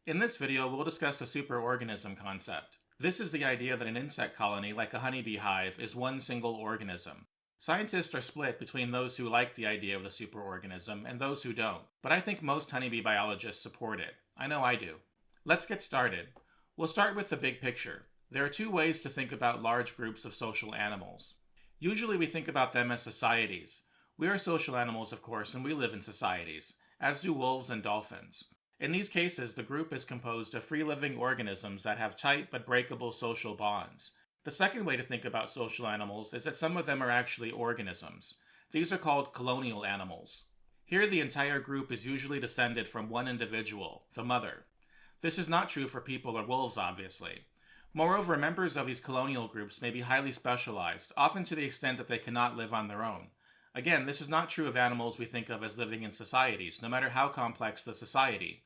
In this video, we'll discuss the superorganism concept. This is the idea that an insect colony, like a honeybee hive, is one single organism. Scientists are split between those who like the idea of the superorganism and those who don't, but I think most honeybee biologists support it. I know I do. Let's get started. We'll start with the big picture. There are two ways to think about large groups of social animals. Usually we think about them as societies. We are social animals, of course, and we live in societies, as do wolves and dolphins. In these cases, the group is composed of free-living organisms that have tight but breakable social bonds. The second way to think about social animals is that some of them are actually organisms. These are called colonial animals. Here, the entire group is usually descended from one individual, the mother. This is not true for people or wolves, obviously. Moreover, members of these colonial groups may be highly specialized, often to the extent that they cannot live on their own. Again, this is not true of animals we think of as living in societies, no matter how complex the society.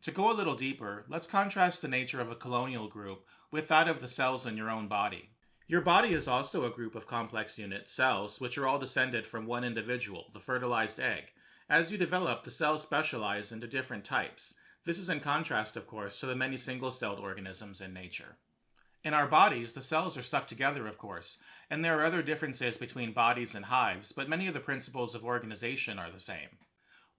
To go a little deeper, let's contrast the nature of a colonial group with that of the cells in your own body. Your body is also a group of complex units, cells, which are all descended from one individual, the fertilized egg. As you develop, the cells specialize into different types. This is in contrast, of course, to the many single-celled organisms in nature. In our bodies, the cells are stuck together, of course, and there are other differences between bodies and hives, but many of the principles of organization are the same.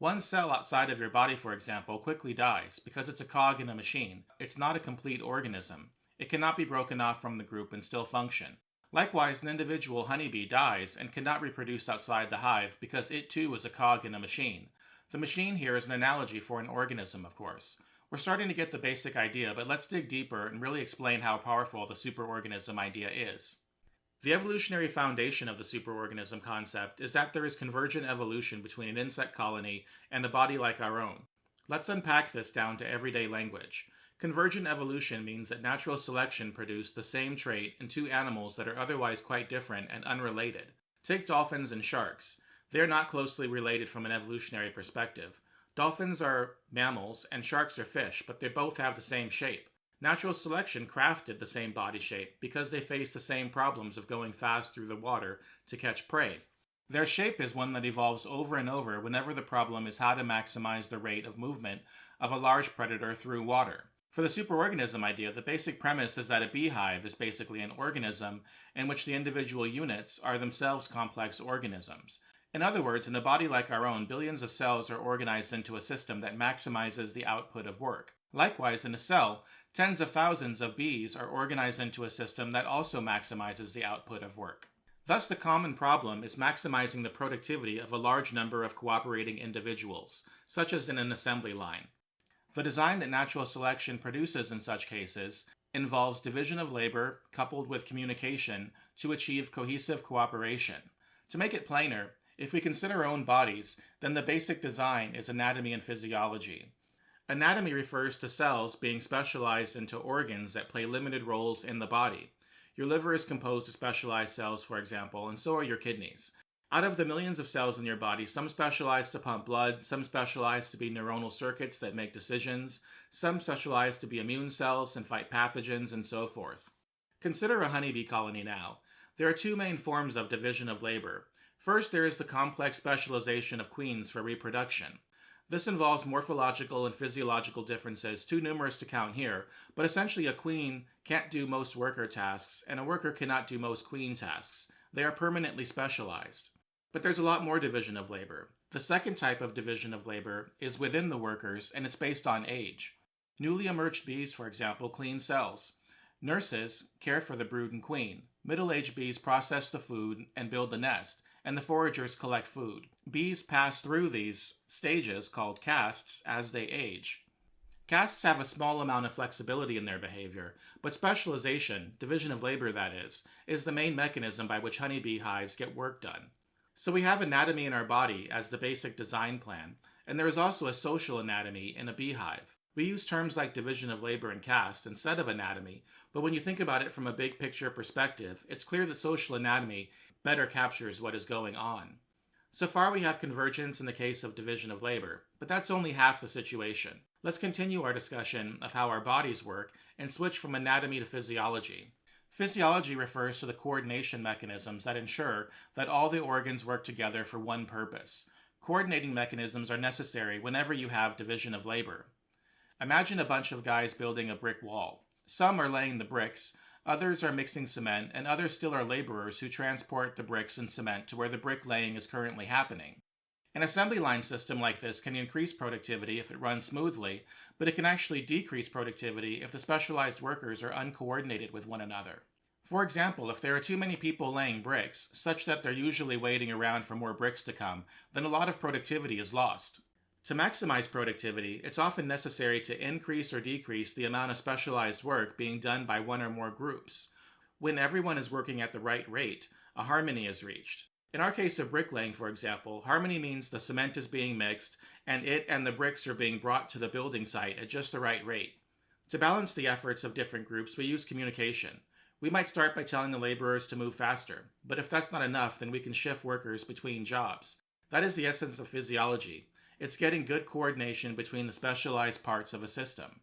One cell outside of your body, for example, quickly dies because it's a cog in a machine. It's not a complete organism. It cannot be broken off from the group and still function. Likewise, an individual honeybee dies and cannot reproduce outside the hive because it too is a cog in a machine. The machine here is an analogy for an organism, of course. We're starting to get the basic idea, but let's dig deeper and really explain how powerful the superorganism idea is. The evolutionary foundation of the superorganism concept is that there is convergent evolution between an insect colony and a body like our own. Let's unpack this down to everyday language. Convergent evolution means that natural selection produced the same trait in two animals that are otherwise quite different and unrelated. Take dolphins and sharks. They are not closely related from an evolutionary perspective. Dolphins are mammals and sharks are fish, but they both have the same shape. Natural selection crafted the same body shape because they face the same problems of going fast through the water to catch prey. Their shape is one that evolves over and over whenever the problem is how to maximize the rate of movement of a large predator through water. For the superorganism idea, the basic premise is that a beehive is basically an organism in which the individual units are themselves complex organisms. In other words, in a body like our own, billions of cells are organized into a system that maximizes the output of work. Likewise, in a cell, tens of thousands of bees are organized into a system that also maximizes the output of work. Thus, the common problem is maximizing the productivity of a large number of cooperating individuals, such as in an assembly line. The design that natural selection produces in such cases involves division of labor coupled with communication to achieve cohesive cooperation. To make it plainer, if we consider our own bodies, then the basic design is anatomy and physiology. Anatomy refers to cells being specialized into organs that play limited roles in the body. Your liver is composed of specialized cells, for example, and so are your kidneys. Out of the millions of cells in your body, some specialize to pump blood, some specialize to be neuronal circuits that make decisions, some specialize to be immune cells and fight pathogens, and so forth. Consider a honeybee colony now. There are two main forms of division of labor. First, there is the complex specialization of queens for reproduction. This involves morphological and physiological differences, too numerous to count here, but essentially a queen can't do most worker tasks, and a worker cannot do most queen tasks. They are permanently specialized. But there's a lot more division of labor. The second type of division of labor is within the workers, and it's based on age. Newly emerged bees, for example, clean cells. Nurses care for the brood and queen. Middle-aged bees process the food and build the nest, and the foragers collect food. Bees pass through these stages, called castes, as they age. Castes have a small amount of flexibility in their behavior, but specialization, division of labor that is the main mechanism by which honeybee hives get work done. So we have anatomy in our body as the basic design plan, and there is also a social anatomy in a beehive. We use terms like division of labor and caste instead of anatomy, but when you think about it from a big picture perspective, it's clear that social anatomy better captures what is going on. So far we have convergence in the case of division of labor, but that's only half the situation. Let's continue our discussion of how our bodies work and switch from anatomy to physiology. Physiology refers to the coordination mechanisms that ensure that all the organs work together for one purpose. Coordinating mechanisms are necessary whenever you have division of labor. Imagine a bunch of guys building a brick wall. Some are laying the bricks, others are mixing cement, and others still are laborers who transport the bricks and cement to where the bricklaying is currently happening. An assembly line system like this can increase productivity if it runs smoothly, but it can actually decrease productivity if the specialized workers are uncoordinated with one another. For example, if there are too many people laying bricks, such that they're usually waiting around for more bricks to come, then a lot of productivity is lost. To maximize productivity, it's often necessary to increase or decrease the amount of specialized work being done by one or more groups. When everyone is working at the right rate, a harmony is reached. In our case of bricklaying, for example, harmony means the cement is being mixed and it and the bricks are being brought to the building site at just the right rate. To balance the efforts of different groups, we use communication. We might start by telling the laborers to move faster, but if that's not enough, then we can shift workers between jobs. That is the essence of physiology. It's getting good coordination between the specialized parts of a system.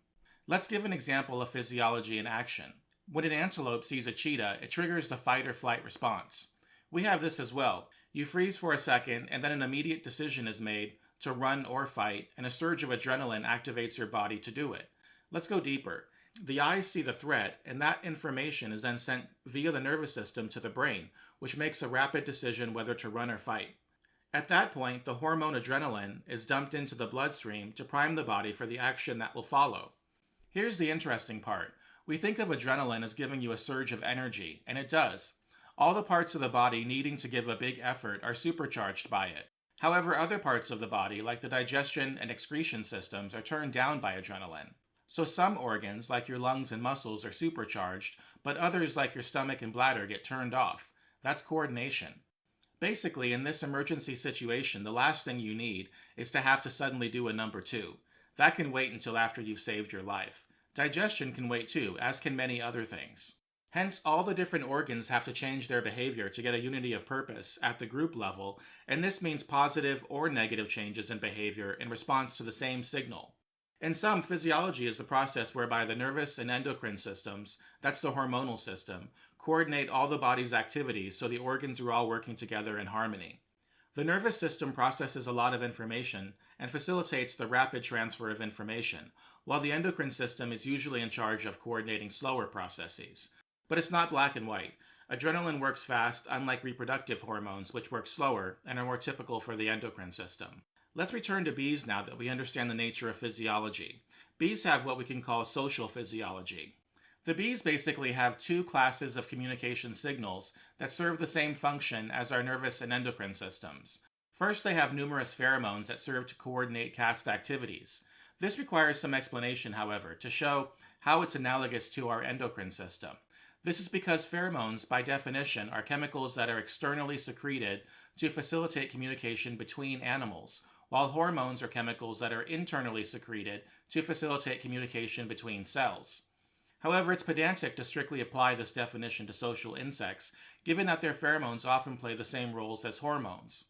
Let's give an example of physiology in action. When an antelope sees a cheetah, it triggers the fight or flight response. We have this as well. You freeze for a second, and then an immediate decision is made to run or fight, and a surge of adrenaline activates your body to do it. Let's go deeper. The eyes see the threat, and that information is then sent via the nervous system to the brain, which makes a rapid decision whether to run or fight. At that point, the hormone adrenaline is dumped into the bloodstream to prime the body for the action that will follow. Here's the interesting part. We think of adrenaline as giving you a surge of energy, and it does. All the parts of the body needing to give a big effort are supercharged by it. However, other parts of the body, like the digestion and excretion systems, are turned down by adrenaline. So some organs, like your lungs and muscles, are supercharged, but others, like your stomach and bladder, get turned off. That's coordination. Basically, in this emergency situation, the last thing you need is to have to suddenly do a number two. That can wait until after you've saved your life. Digestion can wait too, as can many other things. Hence, all the different organs have to change their behavior to get a unity of purpose at the group level, and this means positive or negative changes in behavior in response to the same signal. In sum, physiology is the process whereby the nervous and endocrine systems, that's the hormonal system, coordinate all the body's activities so the organs are all working together in harmony. The nervous system processes a lot of information and facilitates the rapid transfer of information, while the endocrine system is usually in charge of coordinating slower processes. But it's not black and white. Adrenaline works fast, unlike reproductive hormones, which work slower and are more typical for the endocrine system. Let's return to bees now that we understand the nature of physiology. Bees have what we can call social physiology. The bees basically have two classes of communication signals that serve the same function as our nervous and endocrine systems. First, they have numerous pheromones that serve to coordinate caste activities. This requires some explanation, however, to show how it's analogous to our endocrine system. This is because pheromones, by definition, are chemicals that are externally secreted to facilitate communication between animals, while hormones are chemicals that are internally secreted to facilitate communication between cells. However, it's pedantic to strictly apply this definition to social insects, given that their pheromones often play the same roles as hormones.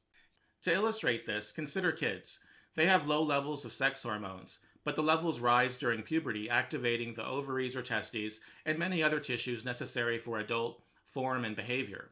To illustrate this, consider kids. They have low levels of sex hormones, but the levels rise during puberty, activating the ovaries or testes and many other tissues necessary for adult form and behavior.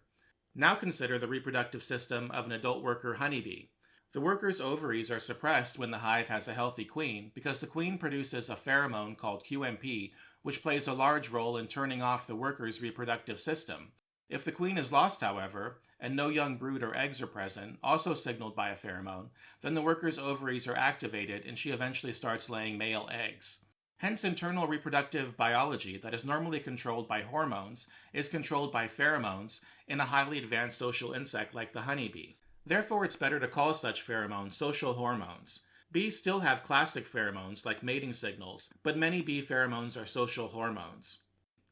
Now consider the reproductive system of an adult worker honeybee. The worker's ovaries are suppressed when the hive has a healthy queen because the queen produces a pheromone called QMP, which plays a large role in turning off the worker's reproductive system. If the queen is lost, however, and no young brood or eggs are present, also signaled by a pheromone, then the worker's ovaries are activated and she eventually starts laying male eggs. Hence, internal reproductive biology that is normally controlled by hormones is controlled by pheromones in a highly advanced social insect like the honeybee. Therefore, it's better to call such pheromones social hormones. Bees still have classic pheromones like mating signals, but many bee pheromones are social hormones.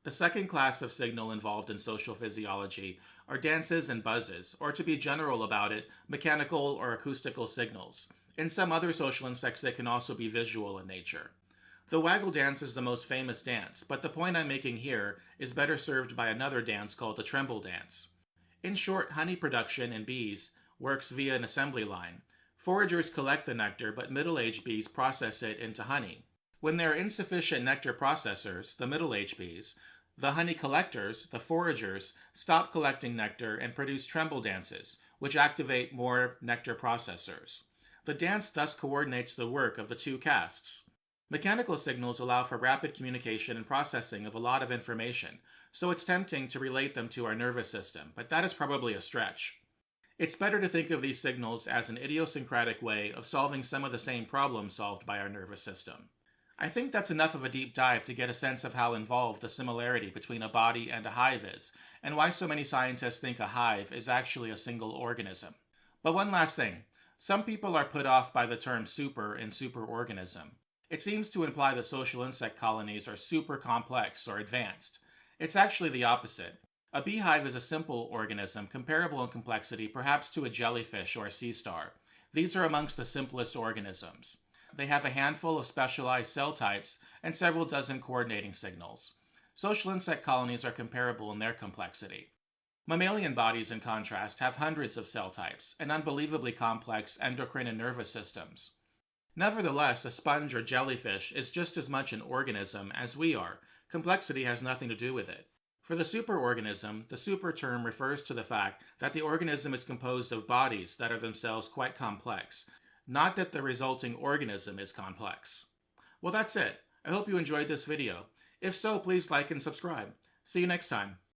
The second class of signal involved in social physiology are dances and buzzes, or to be general about it, mechanical or acoustical signals. In some other social insects, they can also be visual in nature. The waggle dance is the most famous dance, but the point I'm making here is better served by another dance called the tremble dance. In short, honey production in bees works via an assembly line. Foragers collect the nectar, but middle-aged bees process it into honey. When there are insufficient nectar processors, the middle-aged bees, the honey collectors, the foragers, stop collecting nectar and produce tremble dances, which activate more nectar processors. The dance thus coordinates the work of the two castes. Mechanical signals allow for rapid communication and processing of a lot of information, so it's tempting to relate them to our nervous system, but that is probably a stretch. It's better to think of these signals as an idiosyncratic way of solving some of the same problems solved by our nervous system. I think that's enough of a deep dive to get a sense of how involved the similarity between a body and a hive is, and why so many scientists think a hive is actually a single organism. But one last thing. Some people are put off by the term super and superorganism. It seems to imply that social insect colonies are super complex or advanced. It's actually the opposite. A beehive is a simple organism comparable in complexity perhaps to a jellyfish or a sea star. These are amongst the simplest organisms. They have a handful of specialized cell types and several dozen coordinating signals. Social insect colonies are comparable in their complexity. Mammalian bodies, in contrast, have hundreds of cell types and unbelievably complex endocrine and nervous systems. Nevertheless, a sponge or jellyfish is just as much an organism as we are. Complexity has nothing to do with it. For the superorganism, the super term refers to the fact that the organism is composed of bodies that are themselves quite complex, not that the resulting organism is complex. Well, that's it. I hope you enjoyed this video. If so, please like and subscribe. See you next time.